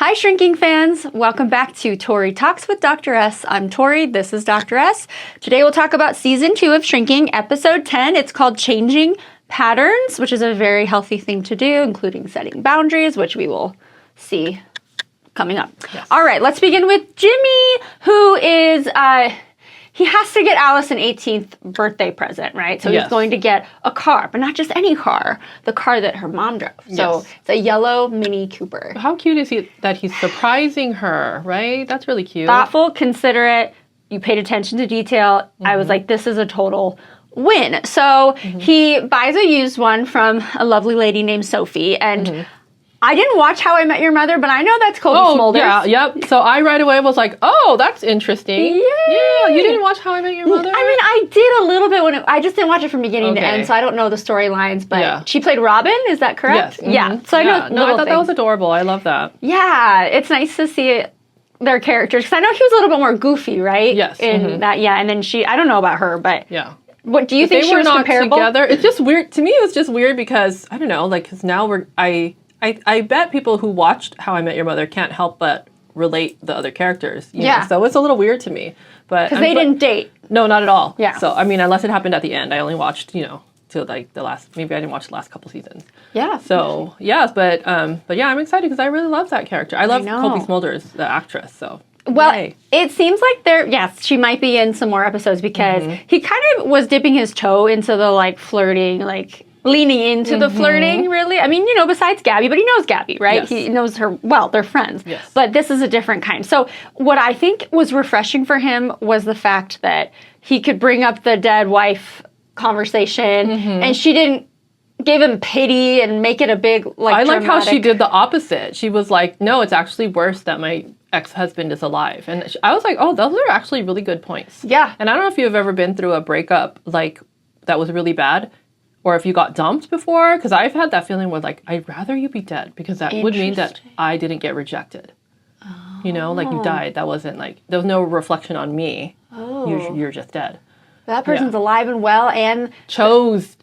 Hi, Shrinking fans. Welcome back to Tori Talks with Dr. S. I'm Tori. This is Dr. S. Today we'll talk about Season 2 of Shrinking, Episode 10. It's called Changing Patterns, which is a very healthy thing to do, including setting boundaries, which we will see coming up. Yes. All right, let's begin with Jimmy, who is... he has to get Alice an 18th birthday present, right? So Yes. he's going to get a car, but not just any car, the car that her mom drove. So Yes. it's a yellow Mini Cooper. How cute is he that he's surprising her, right? That's really cute. Thoughtful, considerate, you paid attention to detail. I was like, this is a total win. So he buys a used one from a lovely lady named Sophie, and I didn't watch How I Met Your Mother, but I know that's Kobe Smulders. Yeah, yep. So I right away was like, oh, that's interesting. Yay. Yeah, you didn't watch How I Met Your Mother? I mean, I did a little bit I just didn't watch it from beginning to Okay. end, so I don't know the storylines, but Yeah. she played Robin, is that correct? Yes. Yeah, so I know No, I little thought that was adorable. I love that. Yeah, it's nice to see their characters, because I know he was a little bit more goofy, right? Yes. In that, yeah, and then I don't know about her, but Yeah. what do you But think they she were was not comparable? together. It's just weird. To me, it was just weird because, I don't know, like, because now I bet people who watched How I Met Your Mother can't help but relate the other characters. You Yeah. know? So it's a little weird to me. But Because they didn't date. No, not at all. Yeah. So, I mean, unless it happened at the end. I only watched, till like the last, maybe I didn't watch the last couple seasons. Yeah. So, yes, but yeah, I'm excited because I really love that character. I love know. Kobe Smulders, the actress, so. Well, yay. it seems like yes, she might be in some more episodes because Mm-hmm. he kind of was dipping his toe into the like flirting, like leaning into the flirting, really. I mean, besides Gabby, but he knows Gabby, right? Yes. He knows her well, they're friends. Yes. But this is a different kind. So what I think was refreshing for him was the fact that he could bring up the dead wife conversation and she didn't give him pity and make it a big like I like how she dramatic- did the opposite. She was like, no, it's actually worse that my ex-husband is alive. And I was like, oh, those are actually really good points. Yeah. And I don't know if you've ever been through a breakup like that was really bad or if you got dumped before, because I've had that feeling where like, I'd rather you be dead because that would mean that Interesting. I didn't get rejected. Like you died. That wasn't like, there was no reflection on me. Oh. You're just dead. That person's alive and well and Chose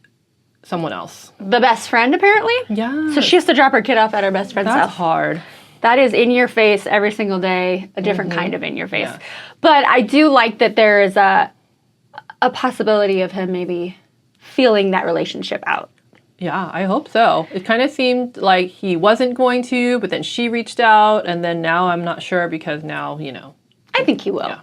someone else. the best friend apparently. Yeah. So she has to drop her kid off at her best friend's That's house. hard. That is in your face every single day, a different kind of in your face. Yeah. But I do like that there is a possibility of him maybe feeling that relationship out. Yeah, I hope so. It kind of seemed like he wasn't going to, but then she reached out, and then now I'm not sure because now, I think he will. Yeah.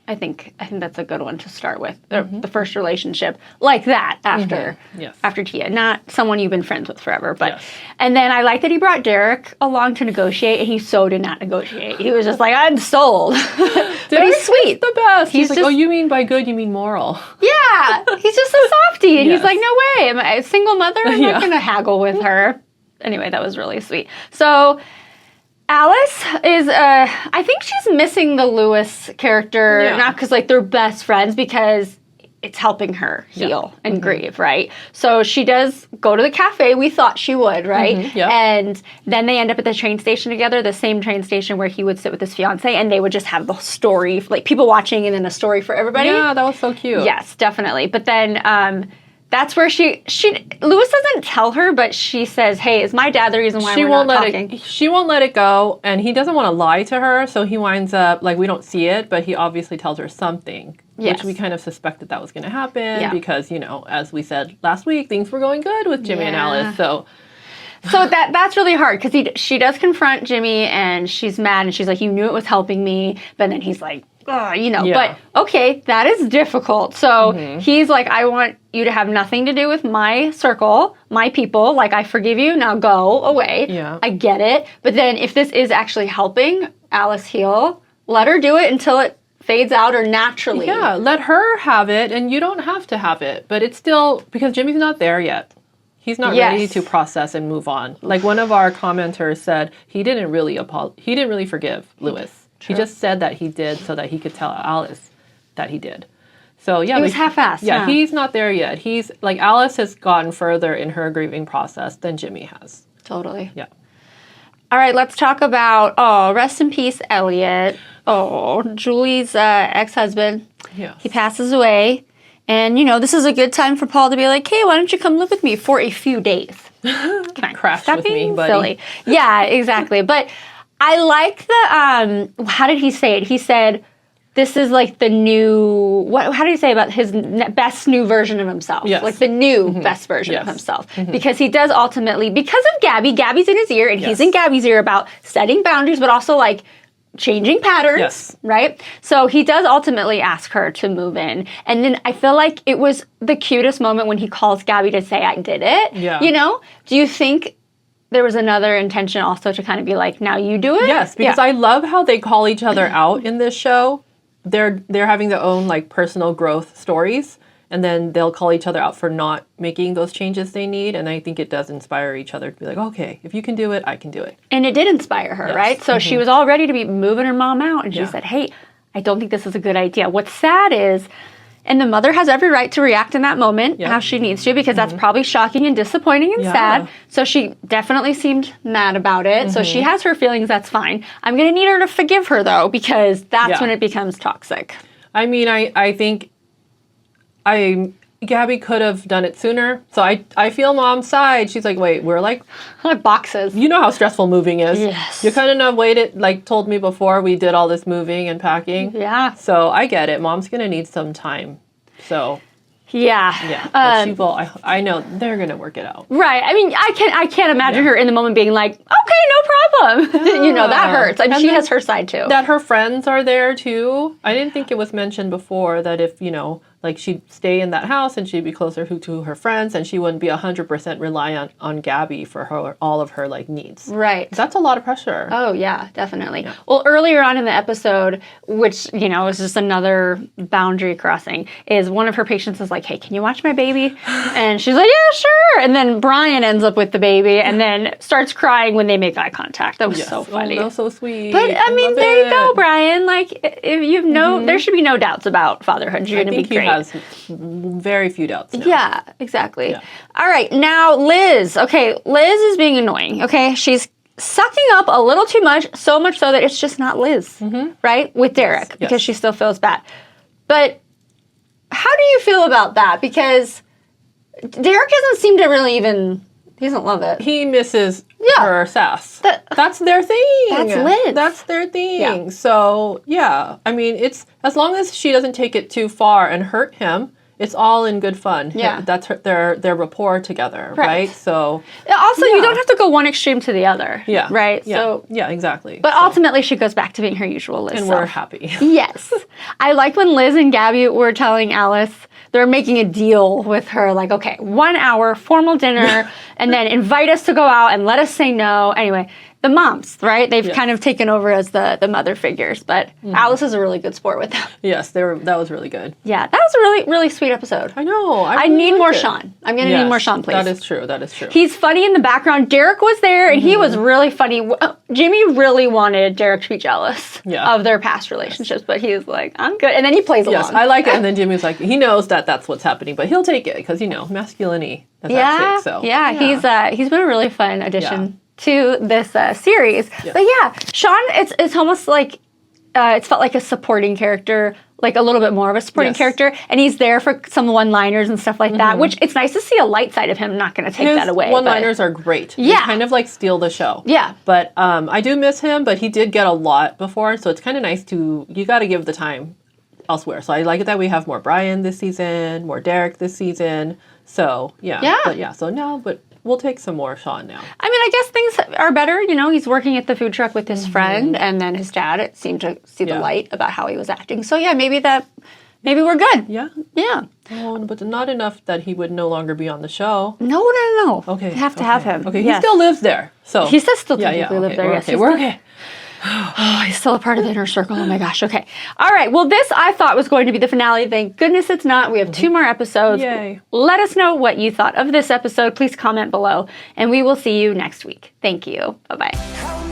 I think that's a good one to start with. The first relationship like that after Yes. after Tia, not someone you've been friends with forever. But Yes. and then I like that he brought Derek along to negotiate, and he so did not negotiate. He was just like, I'm sold. But he's sweet. The best. He's like, just- oh, you mean by good, you mean moral. Yeah, he's just a softie, and he's Yes. like, no way, am I a single mother? I'm Yeah. not going to haggle with her. Anyway, that was really sweet. So Alice is, I think she's missing the Lewis character, Yeah. not because like they're best friends, because it's helping her heal and grieve, right? So she does go to the cafe. We thought she would, right? yeah. And then they end up at the train station together, the same train station where he would sit with his fiance, and they would just have the story, like people watching and then a story for everybody. Yeah, that was so cute. Yes, definitely. But then that's where she Lewis doesn't tell her, but she says, "Hey, is my dad the reason why She we're won't not let talking?" it. She won't let it go, and he doesn't want to lie to her, so he winds up like we don't see it, but he obviously tells her something, Yes. which we kind of suspected that was going to happen Yeah. because as we said last week, things were going good with Jimmy and Yeah. Alice. So So that's really hard because she does confront Jimmy, and she's mad, and she's like, "You knew it was helping me," but then he's like, "Ugh," Yeah. But okay, that is difficult. So he's like, "I want you to have nothing to do with my circle, my people. Like, I forgive you. Now go away." Yeah. I get it. But then if this is actually helping Alice heal, let her do it until it fades out or naturally. Yeah, let her have it, and you don't have to have it. But it's still because Jimmy's not there yet. He's not ready Yes. to process and move on. Like one of our commenters said, he didn't really forgive Lewis. He just said that he did so that he could tell Alice that he did. So yeah, It was half-assed, Yeah, huh? he's not there yet. He's like Alice has gotten further in her grieving process than Jimmy has. Totally. Yeah. All right, let's talk about, rest in peace, Elliot. Oh, Julie's ex-husband. Yes. He passes away. And, this is a good time for Paul to be like, hey, why don't you come live with me for a few days? Come on, Crash stop with being me, buddy. silly. Yeah, exactly. But I like the how did he say it? He said this is like the new how did he say about his best new version of himself? Yes. Like the new best version of Yes. himself. Because he does ultimately, because of Gabby's in his ear and he's Yes. in Gabby's ear about setting boundaries, but also like changing patterns, Yes. right? So he does ultimately ask her to move in. And then I feel like it was the cutest moment when he calls Gabby to say, I did it. Yeah. You know? Do you think there was another intention also to kind of be like, now you do it? Yes, because Yeah. I love how they call each other out in this show. They're having their own like personal growth stories, and then they'll call each other out for not making those changes they need. And I think it does inspire each other to be like, okay, if you can do it, I can do it. And it did inspire her, Yes. right? So she was all ready to be moving her mom out. And she Yeah. said, hey, I don't think this is a good idea. What's sad is, and the mother has every right to react in that moment Yeah. how she needs to, because that's probably shocking and disappointing and Yeah. sad. So she definitely seemed mad about it. So she has her feelings. That's fine. I'm going to need her to forgive her, though, because that's Yeah. when it becomes toxic. I mean, I think Gabby could have done it sooner. So I feel mom's side. She's like, wait, we're like, Like boxes. you know how stressful moving is. Yes. You couldn't have waited, like told me before we did all this moving and packing. Yeah. So I get it. Mom's going to need some time. So Yeah. yeah, but she will, I know they're going to work it out. Right. I mean, I can't imagine her in the moment being like, okay, no problem. You know, that hurts. I mean, And she then- has her side too. That her friends are there too. I didn't think it was mentioned before that if, you know, like she'd stay in that house and she'd be closer to her friends and she wouldn't be 100% reliant on Gabby for her all of her like needs. Right. That's a lot of pressure. Oh, yeah, definitely. Well, earlier on in the episode, which, you know, is just another boundary crossing, is one of her patients is like, hey, can you watch my baby? And she's like, yeah, sure. And then Brian ends up with the baby and then starts crying when they make eye contact. That was so funny. Oh, that was so sweet. But, I mean, love there you go, it. Brian. Like, if you've there should be no doubts about fatherhood. You're I going to be think he great. has very few doubts now. Yeah, exactly. Yeah. All right, now Liz. Okay, Liz is being annoying. Okay, she's sucking up a little too much, so much so that it's just not Liz, right? With Derek, because Yes. she still feels bad. But how do you feel about that? Because Derek doesn't seem to really even, he doesn't love it. He misses Yeah. her sass. That- That's their thing. That's Liz. That's their thing. Yeah. So yeah, I mean, it's as long as she doesn't take it too far and hurt him, it's all in good fun. Yeah. That's their rapport together, Right. right? So Also, you Yeah. don't have to go one extreme to the other. yeah, Right? Yeah. So, yeah, exactly. but So- ultimately, she goes back to being her usual Liz and self. we're happy. Yes. I like when Liz and Gabby were telling Alice they're making a deal with her, like, okay, 1 hour, formal dinner, and then invite us to go out and let us say no. Anyway, the moms, right? They've Yes. kind of taken over as the mother figures, but Alice is a really good sport with them. Yes, that was really good. Yeah, that was a really, really sweet episode. I know. I really need liked more it. Sean. I'm going to need Yes, more Sean, please. That is true. That is true. He's funny in the background. Derek was there, and he was really funny. Jimmy really wanted Derek to be jealous Yeah. of their past relationships, but he was like, I'm good. And then he plays Yes, along. I like it. And then Jimmy's like, he knows that that's what's happening, but he'll take it because, you know, masculinity. That's Yeah, at stake, so. he's been a really fun addition to this series. Yeah. But yeah, Sean, it's almost like it's felt like a supporting character, like a little bit more of a supporting Yes. character, and he's there for some one-liners and stuff like that. Which it's nice to see a light side of him. I'm not going to take His that away. but- one-liners are great. They Yeah. kind of like steal the show. Yeah. But I do miss him, but he did get a lot before, so it's kind of nice you got to give the time elsewhere. So I like it that we have more Brian this season, more Derek this season. So yeah. Yeah. But yeah, so now, but we'll take some more Sean now. I mean, I guess things are better. You know, he's working at the food truck with his friend, and then his dad seemed to see the Yeah. light about how he was acting. So yeah, maybe we're good. Yeah. Yeah. Oh, but not enough that he would no longer be on the show. No. Okay. They have to have him. Okay, Yes. he still lives there. So He does still yeah, technically live okay, there. we're Yes, okay. he's We're still- okay. Oh, he's still a part of the inner circle. Oh my gosh. Okay. All right. Well, this I thought was going to be the finale. Thank goodness it's not. We have 2 more episodes. Yay. Let us know what you thought of this episode. Please comment below, and we will see you next week. Thank you. Bye bye.